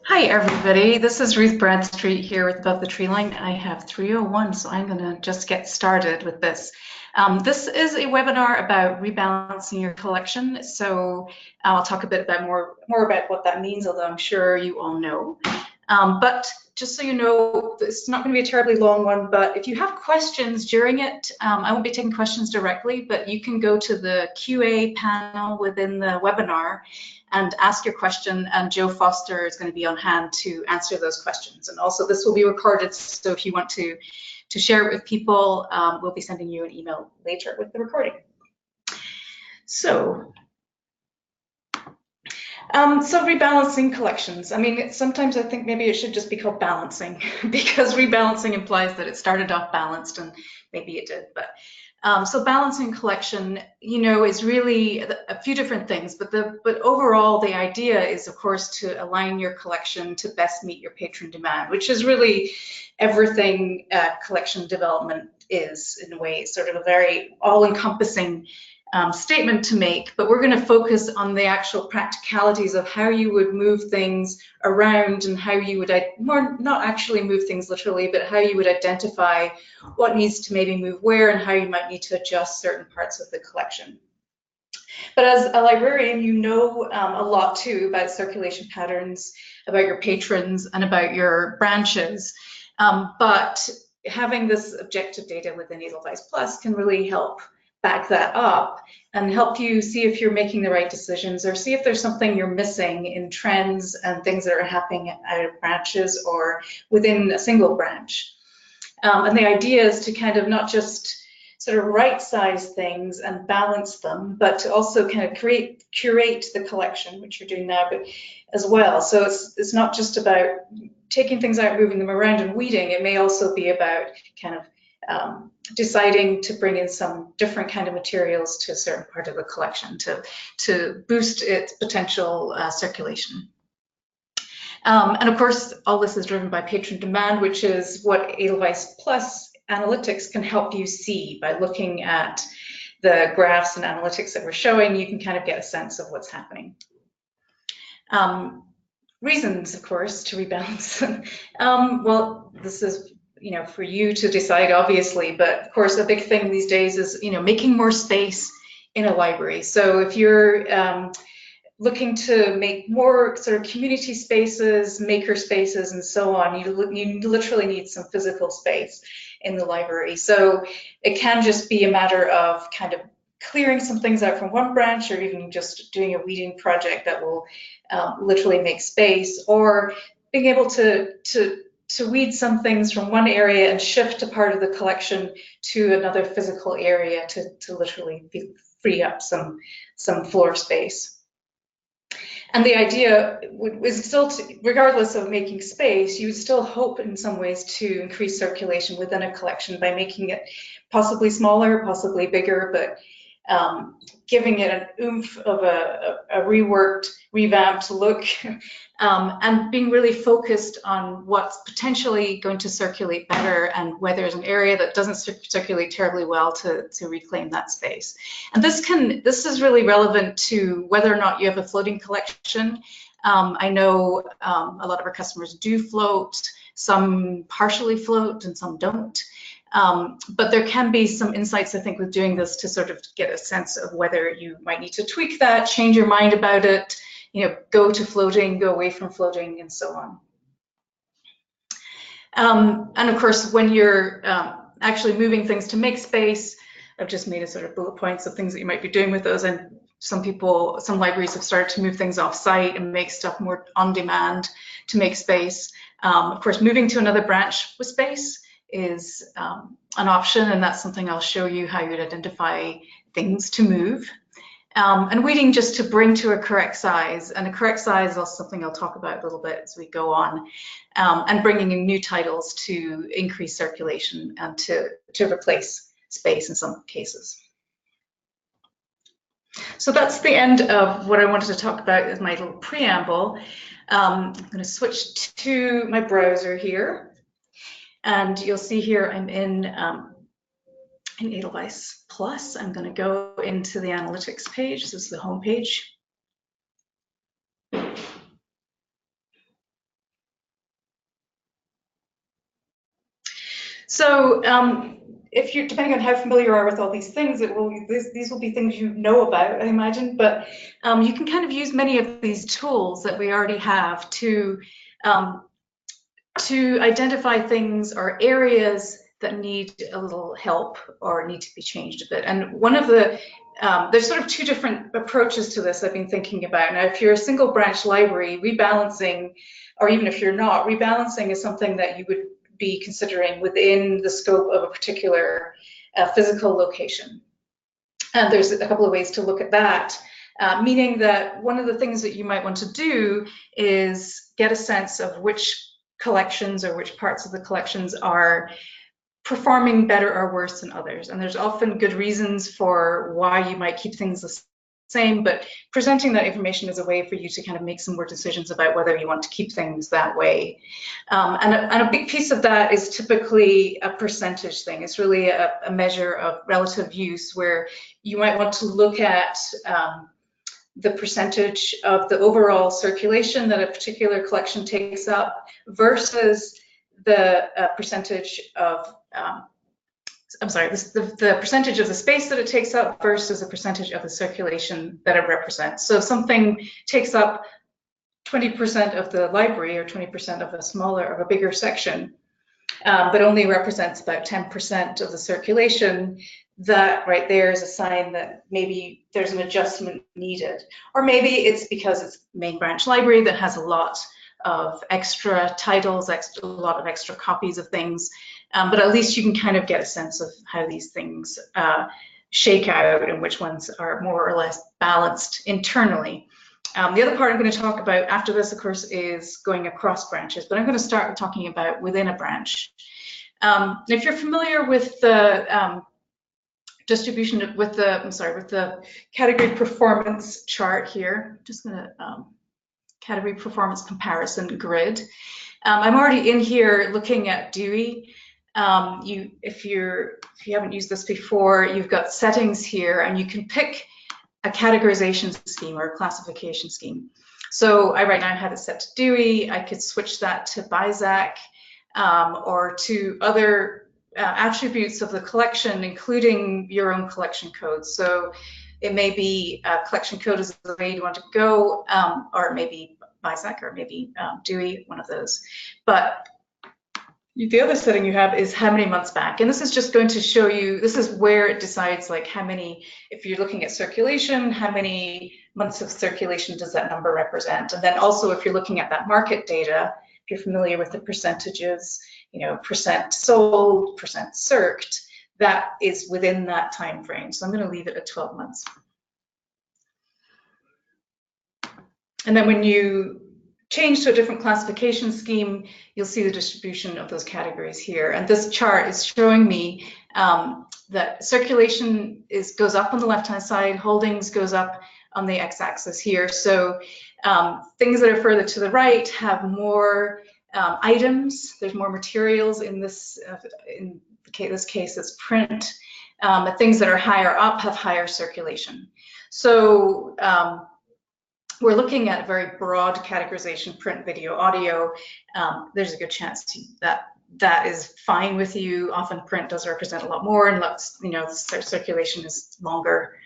Hi everybody, this is Ruth Bradstreet here with Above the Tree Line. I have 3:01, so I'm going to just get started with this. This is a webinar about rebalancing your collection, so I'll talk a bit about more about what that means, although I'm sure you all know. But just so you know, it's not going to be a terribly long one, but if you have questions during it, I won't be taking questions directly, but you can go to the QA panel within the webinar and ask your question, and Joe Foster is going to be on hand to answer those questions. And also this will be recorded, so if you want to share it with people, we'll be sending you an email later with the recording. So rebalancing collections. I mean, sometimes I think maybe it should just be called balancing because rebalancing implies that it started off balanced, and maybe it did. But so balancing collection, you know, is really a few different things. But overall, the idea is, of course, to align your collection to best meet your patron demand, which is really everything collection development is, in a way. It's sort of a very all-encompassing statement to make, but we're going to focus on the actual practicalities of how you would move things around and how you would, not actually move things literally, but how you would identify what needs to maybe move where and how you might need to adjust certain parts of the collection. But as a librarian, you know a lot too about circulation patterns, about your patrons, and about your branches. But having this objective data within Edelweiss Plus can really help back that up and help you see if you're making the right decisions, or see if there's something you're missing in trends and things that are happening out of branches or within a single branch. And the idea is to kind of not just sort of right-size things and balance them, but to also kind of curate the collection, which you're doing now, but as well. So it's not just about taking things out, moving them around and weeding. It may also be about kind of deciding to bring in some different kind of materials to a certain part of the collection to boost its potential circulation. And of course, all this is driven by patron demand, which is what Edelweiss Plus Analytics can help you see by looking at the graphs and analytics that we're showing. You can kind of get a sense of what's happening. Reasons, of course, to rebalance. Well, this is, you know, for you to decide, obviously, but of course, a big thing these days is, you know, making more space in a library. So if you're looking to make more sort of community spaces, maker spaces, and so on, you literally need some physical space in the library. So it can just be a matter of kind of clearing some things out from one branch, or even just doing a weeding project that will literally make space, or being able to weed some things from one area and shift a part of the collection to another physical area to literally free up some floor space. And the idea was still, regardless of making space, you would still hope in some ways to increase circulation within a collection by making it possibly smaller, possibly bigger, but giving it an oomph of a reworked, revamped look, and being really focused on what's potentially going to circulate better, and where there's an area that doesn't circulate terribly well to reclaim that space. And this is really relevant to whether or not you have a floating collection. I know a lot of our customers do float, some partially float and some don't. But there can be some insights, I think, with doing this to sort of get a sense of whether you might need to tweak that, change your mind about it, you know, go to floating, go away from floating, and so on. And of course, when you're actually moving things to make space, I've just made a sort of bullet points of things that you might be doing with those. And some libraries have started to move things off site and make stuff more on demand to make space. Of course, moving to another branch with space is an option, and that's something I'll show you how you'd identify things to move. And weeding just to bring to a correct size, and a correct size is also something I'll talk about a little bit as we go on, and bringing in new titles to increase circulation and to replace space in some cases. So that's the end of what I wanted to talk about as my little preamble. I'm going to switch to my browser here. And you'll see here I'm in Edelweiss Plus. I'm going to go into the analytics page. This is the home page. So if you're, depending on how familiar you are with all these things, these will be things you know about, I imagine, but you can kind of use many of these tools that we already have to identify things or areas that need a little help or need to be changed a bit. And one of the, there's sort of two different approaches to this I've been thinking about. Now, if you're a single branch library, rebalancing, or even if you're not, rebalancing is something that you would be considering within the scope of a particular physical location. And there's a couple of ways to look at that, meaning that one of the things that you might want to do is get a sense of which collections or which parts of the collections are performing better or worse than others. And there's often good reasons for why you might keep things the same, but presenting that information is a way for you to kind of make some more decisions about whether you want to keep things that way. And a big piece of that is typically a percentage thing. It's really a measure of relative use, where you might want to look at the percentage of the overall circulation that a particular collection takes up versus the percentage of, the percentage of the space that it takes up versus the percentage of the circulation that it represents. So if something takes up 20% of the library or 20% of a bigger section, but only represents about 10% of the circulation, that right there is a sign that maybe there's an adjustment needed. Or maybe it's because it's main branch library that has a lot of extra titles, a lot of extra copies of things, but at least you can kind of get a sense of how these things shake out and which ones are more or less balanced internally. The other part I'm going to talk about after this, of course, is going across branches, but I'm going to start talking about within a branch. If you're familiar with the distribution, with the category performance chart here, I'm just going to category performance comparison grid. I'm already in here looking at Dewey. If you haven't used this before, you've got settings here, and you can pick a categorization scheme or a classification scheme. So I right now have it set to Dewey. I could switch that to BISAC or to other attributes of the collection, including your own collection codes. So it may be a collection code is the way you want to go, or maybe BISAC, or maybe Dewey, one of those. But the other setting you have is how many months back, and this is just going to show you, this is where it decides like how many, if you're looking at circulation, how many months of circulation does that number represent? And then also if you're looking at that market data, if you're familiar with the percentages, you know, percent sold, percent circed, that is within that time frame. So I'm going to leave it at 12 months. And then when you change to a different classification scheme, you'll see the distribution of those categories here. And this chart is showing me that circulation goes up on the left-hand side, holdings goes up on the x-axis here. So things that are further to the right have more items. There's more materials in this. In this case, it's print. The things that are higher up have higher circulation. So we're looking at a very broad categorization: print, video, audio. There's a good chance that is fine with you. Often print does represent a lot more, and lots, you know, circulation is longer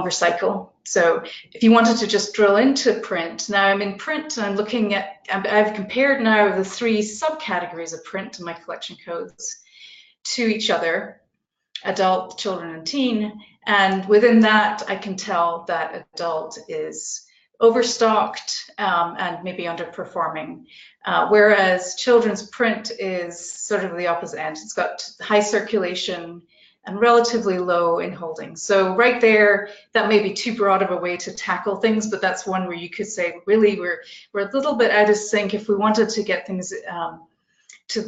cycle. So if you wanted to just drill into print, now I'm in print and I'm looking at, I've compared now the three subcategories of print in my collection codes to each other: adult, children, and teen. And within that, I can tell that adult is overstocked and maybe underperforming, whereas children's print is sort of the opposite end. It's got high circulation and relatively low in holdings. So right there, that may be too broad of a way to tackle things, but that's one where you could say, really, we're a little bit out of sync. If we wanted to get things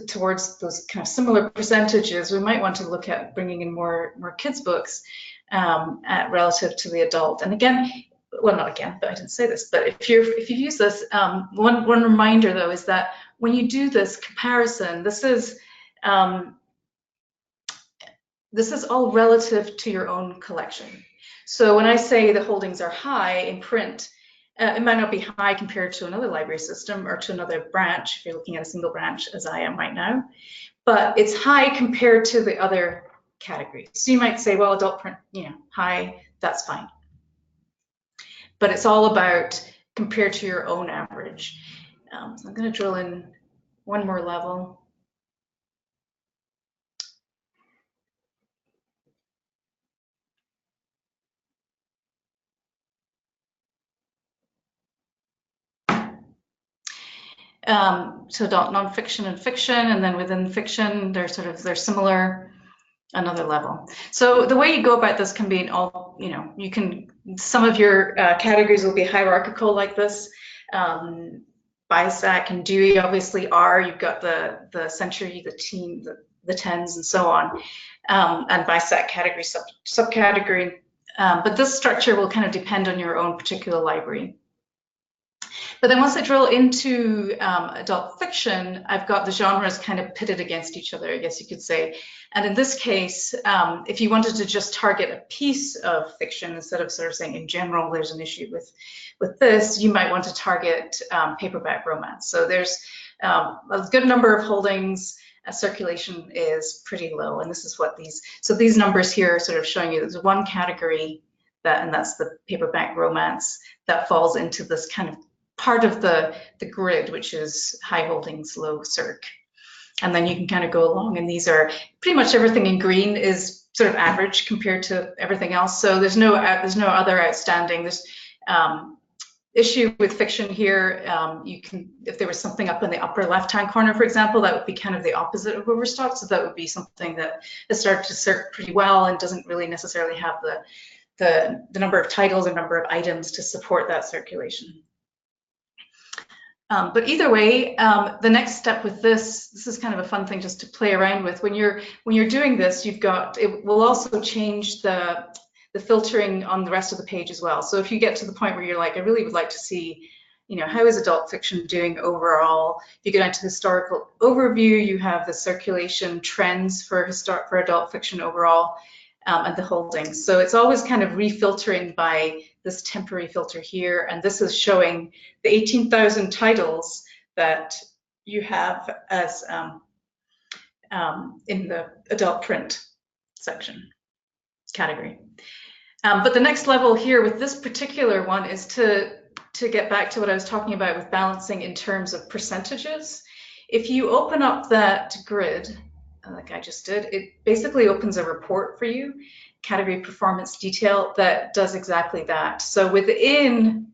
towards those kind of similar percentages, we might want to look at bringing in more kids' books relative to the adult. And again, well, not again, but I didn't say this, but if you use this, one reminder though is that when you do this comparison, this is all relative to your own collection. So when I say the holdings are high in print, it might not be high compared to another library system or to another branch, if you're looking at a single branch as I am right now. but it's high compared to the other categories. So you might say, well, adult print, high, that's fine. But it's all about compared to your own average. So I'm going to drill in one more level. So adult nonfiction and fiction, and then within fiction, they're similar, another level. So the way you go about this can be in all, some of your categories will be hierarchical like this. BISAC and Dewey obviously are. You've got the century, the teen, the tens, and so on, and BISAC category, subcategory. But this structure will kind of depend on your own particular library. But then once I drill into adult fiction, I've got the genres kind of pitted against each other, I guess you could say. And in this case, if you wanted to just target a piece of fiction, instead of sort of saying in general there's an issue with this, you might want to target paperback romance. So there's a good number of holdings. Circulation is pretty low, and this is what these numbers here are sort of showing you. There's one category and that's the paperback romance that falls into this kind of part of the grid, which is high holdings, low circ. And then you can kind of go along, and these are pretty much everything in green is sort of average compared to everything else. So there's no other outstanding. There's issue with fiction here. You can, if there was something up in the upper left-hand corner, for example, that would be kind of the opposite of overstock. So that would be something that has started to circ pretty well and doesn't really necessarily have the number of titles or number of items to support that circulation. But either way, the next step with this is kind of a fun thing just to play around with. When you're doing this, it will also change the filtering on the rest of the page as well. So if you get to the point where you're like, I really would like to see, how is adult fiction doing overall? If you go down to historical overview, you have the circulation trends for adult fiction overall, and the holdings. So it's always kind of refiltering by this temporary filter here, and this is showing the 18,000 titles that you have as in the adult print section category. But the next level here with this particular one is to get back to what I was talking about with balancing in terms of percentages. If you open up that grid, like I just did, it basically opens a report for you, category performance detail, that does exactly that. So within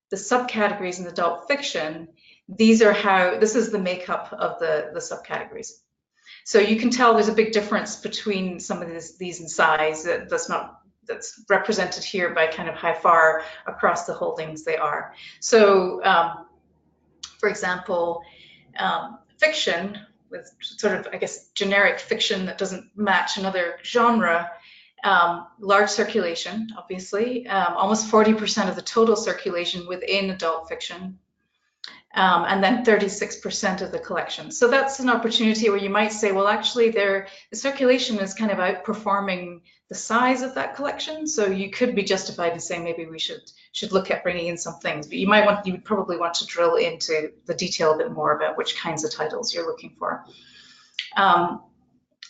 the subcategories in adult fiction, this is the makeup of the subcategories. So you can tell there's a big difference between some of these in size that's represented here by kind of how far across the holdings they are. So for example, fiction, with sort of, I guess, generic fiction that doesn't match another genre, large circulation, obviously, almost 40% of the total circulation within adult fiction, and then 36% of the collection. So that's an opportunity where you might say, well, actually, the circulation is kind of outperforming the size of that collection. So you could be justified in saying maybe we should look at bringing in some things, but you would probably want to drill into the detail a bit more about which kinds of titles you're looking for.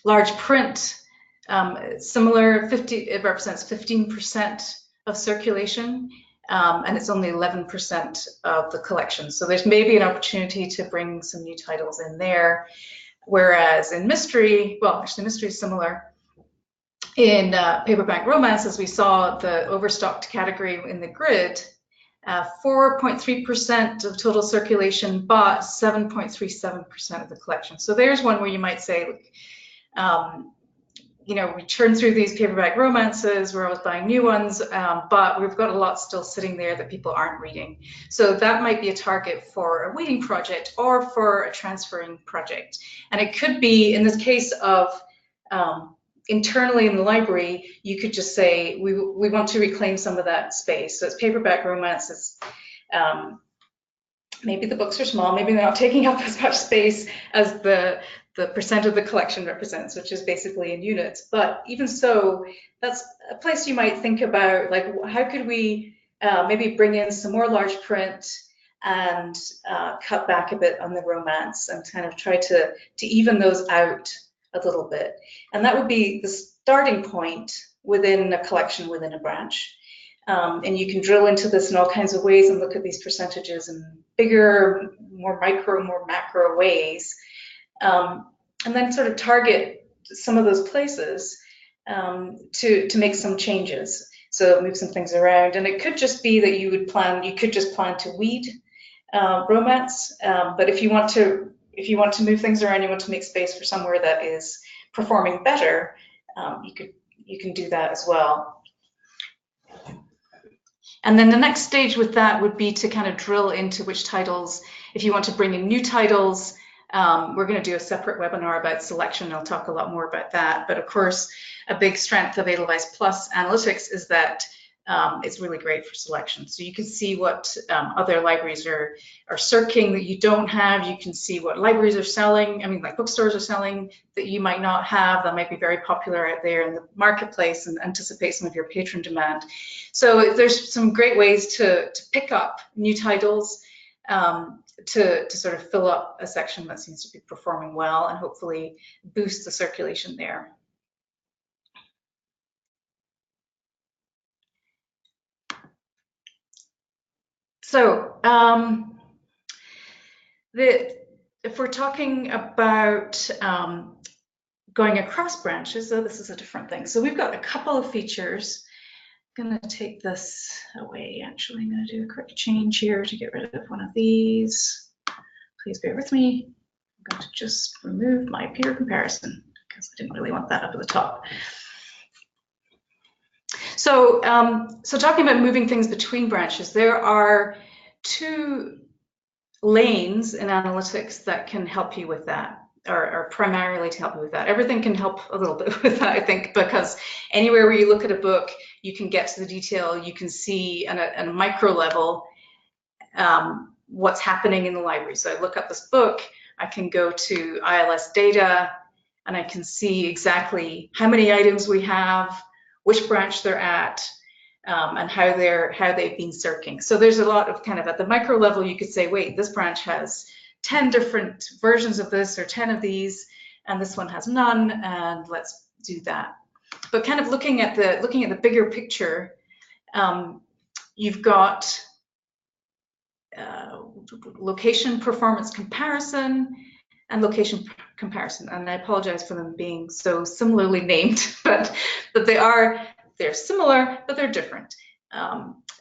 Large print, similar, it represents 15% of circulation, and it's only 11% of the collection. So there's maybe an opportunity to bring some new titles in there. Whereas in mystery, well, actually mystery is similar. In paperback romance, as we saw, the overstocked category in the grid, 4.3% of total circulation, but 7.37% of the collection. So there's one where you might say, we churn through these paperback romances, we're always buying new ones, but we've got a lot still sitting there that people aren't reading. So that might be a target for a waiting project or for a transferring project. And it could be, in this case of internally in the library, you could just say, we want to reclaim some of that space. So it's paperback romance, it's maybe the books are small, maybe they're not taking up as much space as the percent of the collection represents, which is basically in units. But even so, that's a place you might think about, like, how could we maybe bring in some more large print and cut back a bit on the romance and kind of try to even those out a little bit. And that would be the starting point within a collection, within a branch. And you can drill into this in all kinds of ways and look at these percentages in bigger, more micro, more macro ways. And then sort of target some of those places to make some changes. So move some things around. And it could just be that you could just plan to weed romance. But if you want to move things around, you want to make space for somewhere that is performing better, you can do that as well. And then the next stage with that would be to kind of drill into which titles, if you want to bring in new titles. We're going to do a separate webinar about selection. I'll talk a lot more about that. But of course, a big strength of Edelweiss Plus Analytics is that it's really great for selection. So you can see what other libraries are searching that you don't have. You can see what libraries are selling. I mean, like bookstores are selling that you might not have, that might be very popular out there in the marketplace, and anticipate some of your patron demand. So there's some great ways to pick up new titles to sort of fill up a section that seems to be performing well and hopefully boost the circulation there. So if we're talking about going across branches, so this is a different thing. So we've got a couple of features. I'm going to take this away. Actually, I'm going to do a quick change here to get rid of one of these. Please bear with me. I'm going to just remove my peer comparison because I didn't really want that up at the top. So, so talking about moving things between branches, there are two lanes in analytics that can help you with that, or primarily to help you with that. Everything can help a little bit with that, I think, because anywhere where you look at a book, you can get to the detail, you can see at a micro level what's happening in the library. So I look up this book, I can go to ILS Data, and I can see exactly how many items we have, which branch they're at, and how they've been searching. So there's a lot of kind of at the micro level, you could say, wait, this branch has 10 different versions of this or 10 of these, and this one has none, and let's do that. But kind of looking at the bigger picture, you've got location performance comparison and location comparison, and I apologize for them being so similarly named, but they're similar, but they're different.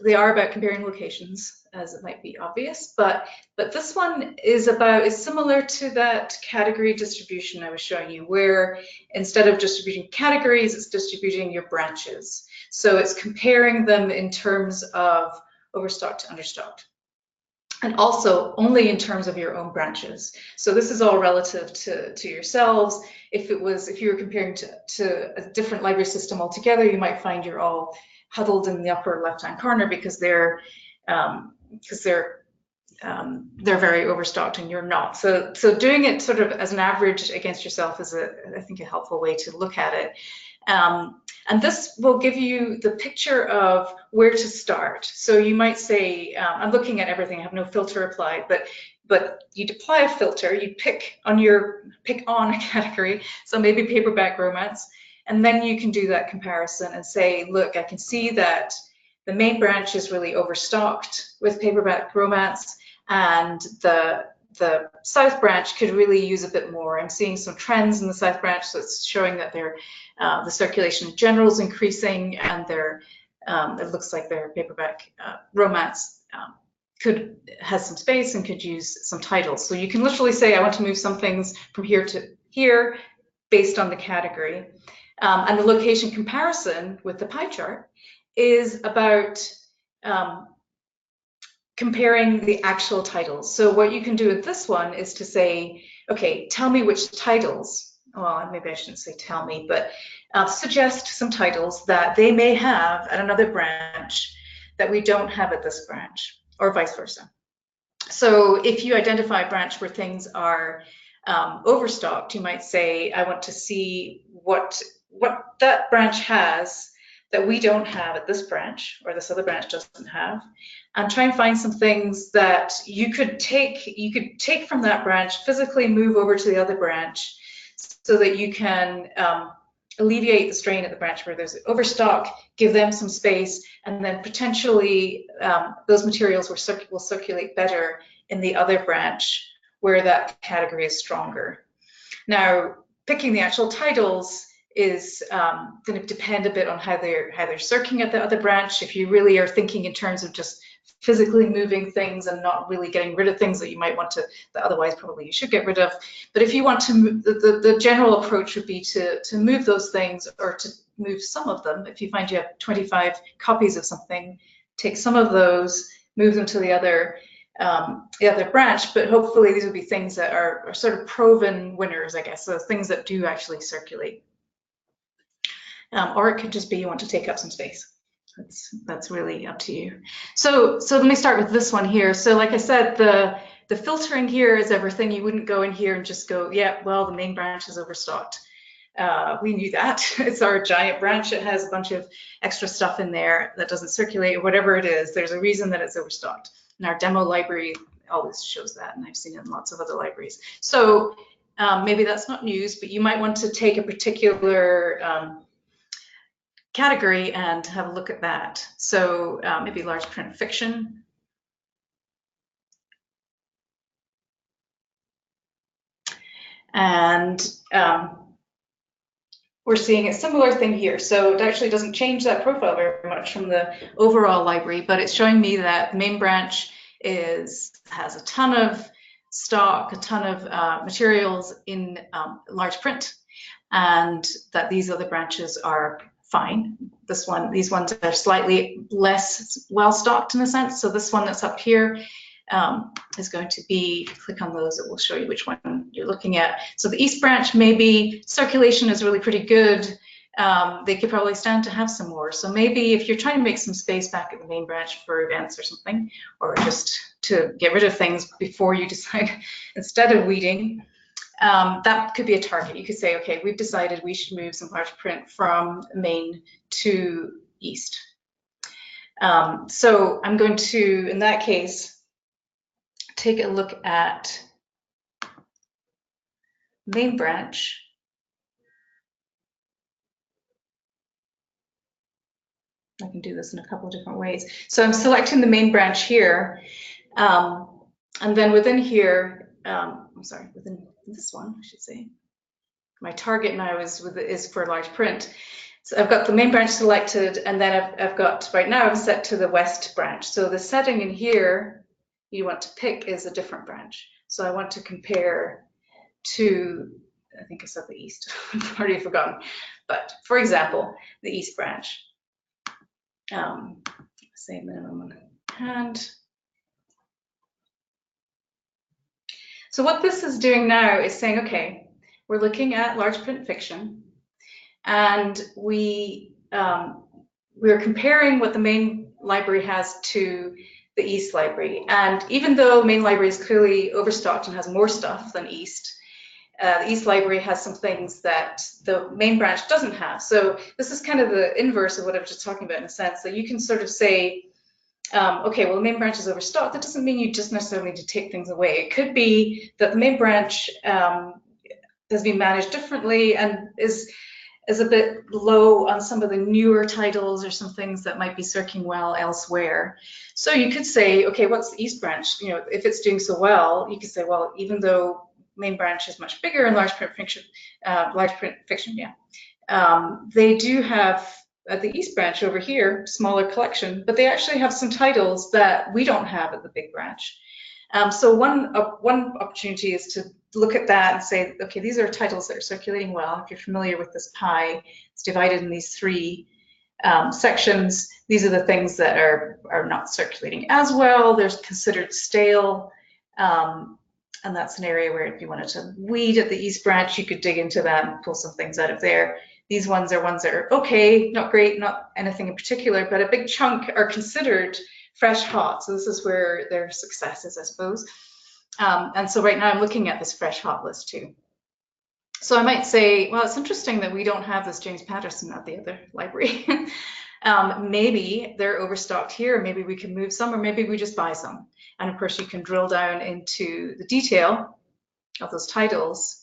They are about comparing locations, as it might be obvious, but this one is similar to that category distribution I was showing you, where instead of distributing categories, it's distributing your branches. So it's comparing them in terms of overstocked to understocked, and also only in terms of your own branches. So this is all relative to yourselves. If you were comparing to a different library system altogether, you might find you're all huddled in the upper left-hand corner because they're very overstocked and you're not. So doing it sort of as an average against yourself is I think a helpful way to look at it. And this will give you the picture of where to start. So you might say, I'm looking at everything, I have no filter applied, but you'd apply a filter, you'd pick on a category, so maybe paperback romance, and then you can do that comparison and say, look, I can see that the main branch is really overstocked with paperback romance, and the South branch could really use a bit more. I'm seeing some trends in the South branch, so it's showing that the circulation in general is increasing, and it looks like their paperback romance has some space and could use some titles. So you can literally say, I want to move some things from here to here based on the category. And the location comparison with the pie chart is about comparing the actual titles. So what you can do with this one is to say, okay, tell me which titles, well, maybe I shouldn't say tell me, but suggest some titles that they may have at another branch that we don't have at this branch, or vice versa. So if you identify a branch where things are overstocked, you might say, I want to see what that branch has that we don't have at this branch, or this other branch doesn't have, and try and find some things that you could take from that branch, physically move over to the other branch, so that you can alleviate the strain at the branch where there's overstock, give them some space, and then potentially those materials will circulate better in the other branch where that category is stronger. Now, picking the actual titles is going to depend a bit on how they're circling at the other branch. If you really are thinking in terms of just physically moving things and not really getting rid of things that you might want to, that otherwise probably you should get rid of. But if you want to move, the general approach would be to move those things, or to move some of them. If you find you have 25 copies of something, take some of those, move them to the other branch. But hopefully these would be things that are sort of proven winners, I guess, so things that do actually circulate. Or it could just be you want to take up some space. That's really up to you. So let me start with this one here. So like I said, the filtering here is everything. You wouldn't go in here and just go, yeah, well, the main branch is overstocked. We knew that. It's our giant branch. It has a bunch of extra stuff in there that doesn't circulate, or whatever it is. There's a reason that it's overstocked. And our demo library always shows that, and I've seen it in lots of other libraries. So maybe that's not news, but you might want to take a particular category and have a look at that. So maybe large print fiction. And we're seeing a similar thing here. So it actually doesn't change that profile very much from the overall library, but it's showing me that the main branch has a ton of stock, a ton of materials in large print, and that these other branches are fine. These ones are slightly less well stocked in a sense. So this one that's up here is going to be, if you click on those, it will show you which one you're looking at. So the East branch, maybe circulation is really pretty good. They could probably stand to have some more. So maybe if you're trying to make some space back at the main branch for events or something, or just to get rid of things before you decide, instead of weeding, that could be a target. You could say, okay, we've decided we should move some large print from main to East. So I'm going to, in that case, take a look at main branch. I can do this in a couple of different ways. So I'm selecting the main branch here, and then within here, I'm sorry, within this one, I should say, my target now is for large print. So I've got the main branch selected, and then I've got, right now I'm set to the West branch. So the setting in here you want to pick is a different branch. So I want to compare to, I think I said the East, I've already forgotten. But for example, the East branch. Say minimum on hand. So what this is doing now is saying, okay, we're looking at large print fiction, and we're comparing what the main library has to the East library. And even though the main library is clearly overstocked and has more stuff than East, the East library has some things that the main branch doesn't have. So this is kind of the inverse of what I was just talking about, in a sense that you can sort of say, okay, well, the main branch is overstocked. That doesn't mean you just necessarily need to take things away. It could be that the main branch has been managed differently and is a bit low on some of the newer titles or some things that might be circling well elsewhere. So you could say, okay, what's the East branch? You know, if it's doing so well, you could say, well, even though main branch is much bigger in large print fiction, they do have at the East branch over here, smaller collection, but they actually have some titles that we don't have at the big branch. So one opportunity is to look at that and say, okay, these are titles that are circulating well. If you're familiar with this pie, it's divided in these three sections. These are the things that are not circulating as well. They're considered stale. And that's an area where if you wanted to weed at the East branch, you could dig into that and pull some things out of there. These ones are ones that are okay, not great, not anything in particular, but a big chunk are considered fresh hot. So this is where their success is, I suppose. And so right now I'm looking at this fresh hot list too. So I might say, well, it's interesting that we don't have this James Patterson at the other library. Maybe they're overstocked here, maybe we can move some, or maybe we just buy some. And of course, you can drill down into the detail of those titles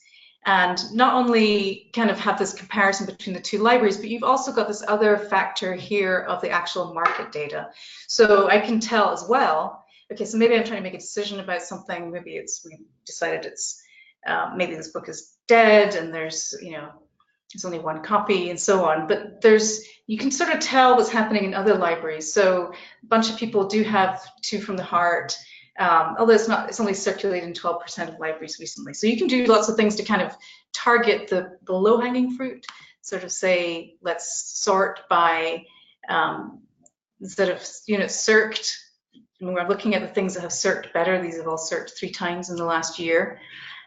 and not only kind of have this comparison between the two libraries, but you've also got this other factor here of the actual market data. So I can tell as well, okay, so maybe I'm trying to make a decision about something, maybe we decided it's, maybe this book is dead and there's, there's only one copy and so on, but you can sort of tell what's happening in other libraries. So a bunch of people do have Two from the Heart, although it's only circulated in 12% of libraries recently. So you can do lots of things to kind of target the low-hanging fruit, sort of say, let's sort by, instead of units circed, and we're looking at the things that have circed better. These have all circed 3 times in the last year.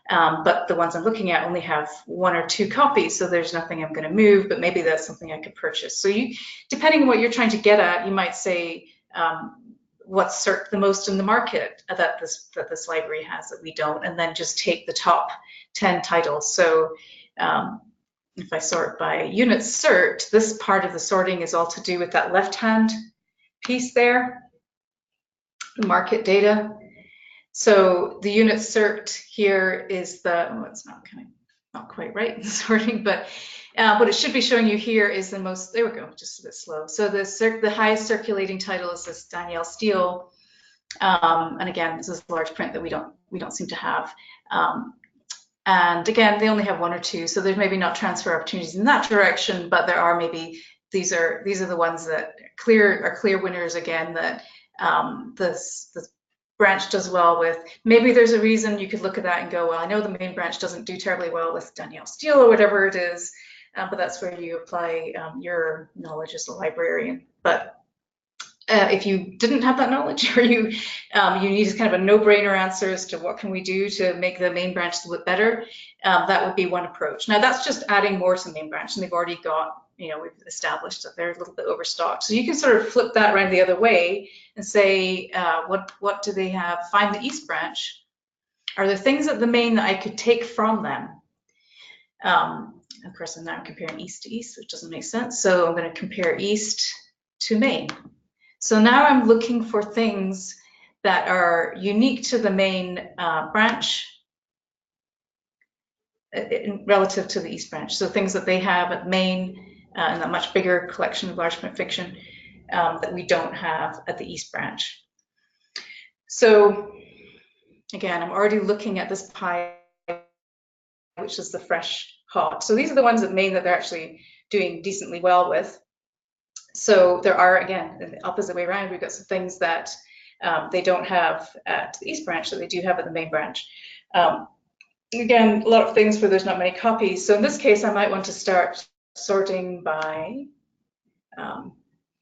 But the ones I'm looking at only have 1 or 2 copies, so there's nothing I'm going to move, but maybe that's something I could purchase. So depending on what you're trying to get at, you might say, what's circed the most in the market that this library has that we don't, and then just take the top 10 titles. So if I sort by units circed, this part of the sorting is all to do with that left-hand piece there, the market data. So the units circed here is it's not quite right in sorting, but what it should be showing you here is the most, there we go, just a bit slow. So the highest circulating title is this Danielle Steele. And again, this is large print that we don't seem to have. And again, they only have 1 or 2, so there's maybe not transfer opportunities in that direction, but there are maybe, these are the ones that are clear winners again, that this branch does well with. Maybe there's a reason you could look at that and go, well, I know the main branch doesn't do terribly well with Danielle Steele or whatever it is, but that's where you apply your knowledge as a librarian. But if you didn't have that knowledge, or you need kind of a no-brainer answer as to what can we do to make the main branch a little bit better, that would be one approach. Now that's just adding more to the main branch, and they've already got, we've established that they're a little bit overstocked. So you can sort of flip that around the other way and say, what do they have? Find the East branch. Are there things at the main that I could take from them? Of course, I'm now comparing East to East, which doesn't make sense. So I'm going to compare East to main. So now I'm looking for things that are unique to the main branch relative to the East branch. So things that they have at main and a much bigger collection of large print fiction that we don't have at the East branch. So again, I'm already looking at this pie, which is the fresh hot. So these are the ones at main that they're actually doing decently well with. So there are, again, the opposite way around, we've got some things that they don't have at the East branch that they do have at the main branch. Again, a lot of things where there's not many copies. So in this case, I might want to start sorting by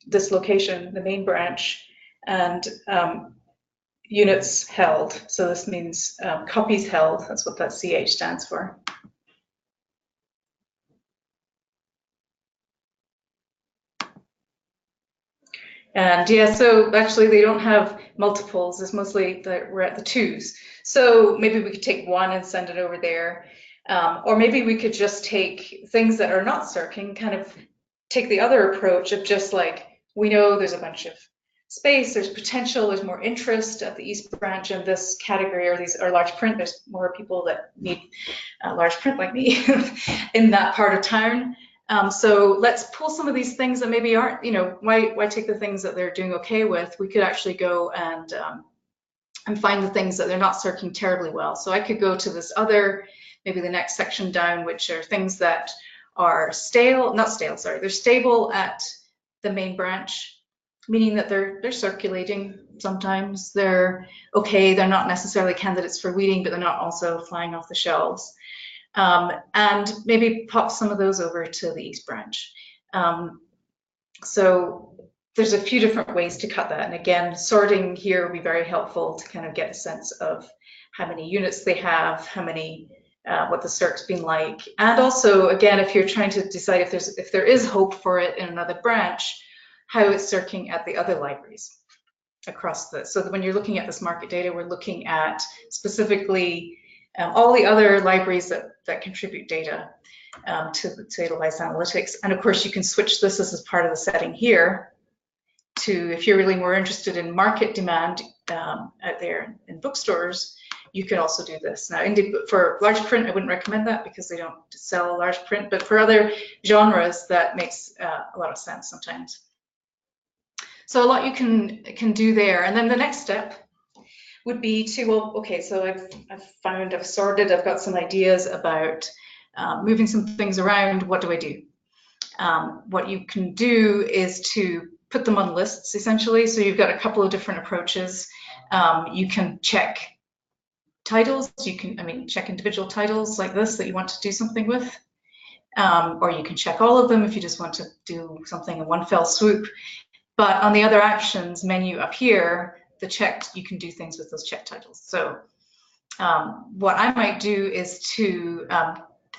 this location, the main branch, and units held. So this means copies held. That's what that CH stands for. And yeah, so actually they don't have multiples. It's mostly we're at the 2s. So maybe we could take 1 and send it over there. Or maybe we could just take things that are not circling, kind of take the other approach of just like, we know there's a bunch of space, there's potential, there's more interest at the East branch in this category, or large print. There's more people that need large print like me in that part of town. So let's pull some of these things that maybe aren't, why take the things that they're doing okay with? We could actually go and find the things that they're not circling terribly well. So I could go to this other, maybe the next section down, which are things that are they're stable at the main branch, meaning that they're circulating sometimes. They're okay, they're not necessarily candidates for weeding, but they're not also flying off the shelves. And maybe pop some of those over to the East branch. So there's a few different ways to cut that. And again, sorting here will be very helpful to kind of get a sense of how many units they have, how many, what the circ's been like. And also, again, if you're trying to decide if there is hope for it in another branch, how it's circling at the other libraries across the, so that when you're looking at this market data, we're looking at specifically all the other libraries that contribute data to Edelweiss Analytics. And of course, you can switch this as part of the setting here to, if you're really more interested in market demand out there in bookstores, you can also do this. Now, for large print, I wouldn't recommend that because they don't sell large print, but for other genres, that makes a lot of sense sometimes. So a lot you can do there. And then the next step would be to, well, okay, so I've sorted, I've got some ideas about moving some things around. What do I do? What you can do is to put them on lists, essentially. So you've got a couple of different approaches. You can check titles. You can, check individual titles like this that you want to do something with. Or you can check all of them if you just want to do something in one fell swoop. But on the other actions menu up here, the checked, you can do things with those checked titles. So what I might do is to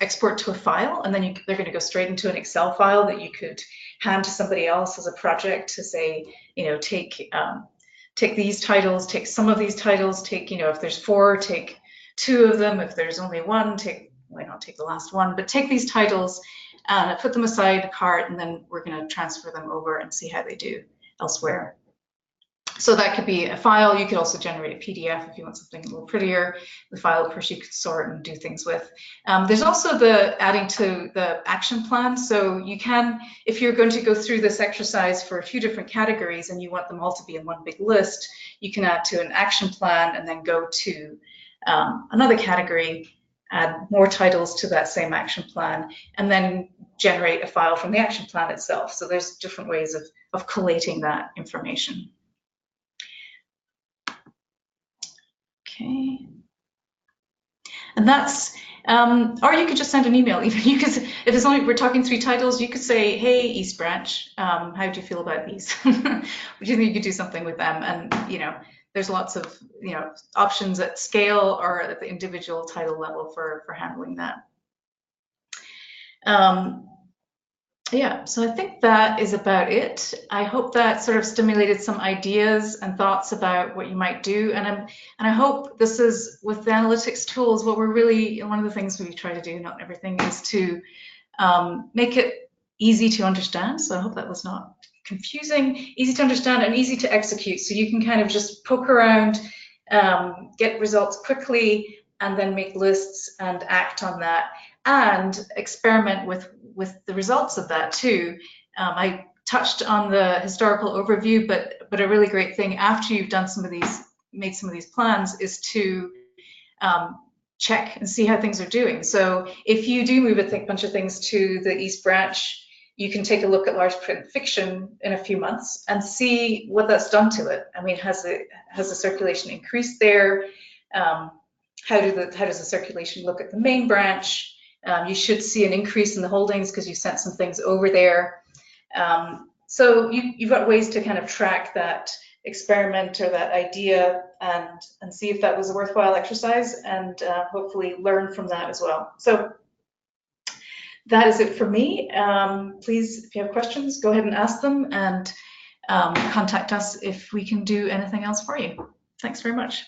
export to a file, and then they're going to go straight into an Excel file that you could hand to somebody else as a project to say, take these titles, take some of these titles, take, if there's 4, take 2 of them. If there's only 1, why not take the last one? But take these titles, put them aside, cart, and then we're going to transfer them over and see how they do elsewhere. So that could be a file. You could also generate a PDF if you want something a little prettier. The file, of course, you could sort and do things with. There's also the adding to the action plan. So you can, if you're going to go through this exercise for a few different categories and you want them all to be in one big list, you can add to an action plan and then go to another category, add more titles to that same action plan, and then generate a file from the action plan itself. So there's different ways of collating that information. Okay, and that's, or you could just send an email. Even you could, if it's only we're talking 3 titles, you could say, "Hey, East Branch, how do you feel about these? Do you think you could do something with them?" And there's lots of options at scale or at the individual title level for handling that. Yeah, so I think that is about it. I hope that sort of stimulated some ideas and thoughts about what you might do. And I hope this is, with the analytics tools, what we're really, one of the things we try to do, not everything, is to make it easy to understand. So I hope that was not confusing, easy to understand and easy to execute. So you can kind of just poke around, get results quickly, and then make lists and act on that and experiment with the results of that too. I touched on the historical overview, but a really great thing after you've done some of these, made some of these plans, is to check and see how things are doing. So if you do move a bunch of things to the East Branch, you can take a look at large print fiction in a few months and see what that's done to it. I mean, has the circulation increased there? How does the circulation look at the main branch? You should see an increase in the holdings because you sent some things over there. So you've got ways to kind of track that experiment or that idea and see if that was a worthwhile exercise, and hopefully learn from that as well. So that is it for me. Please, if you have questions, go ahead and ask them, and contact us if we can do anything else for you. Thanks very much.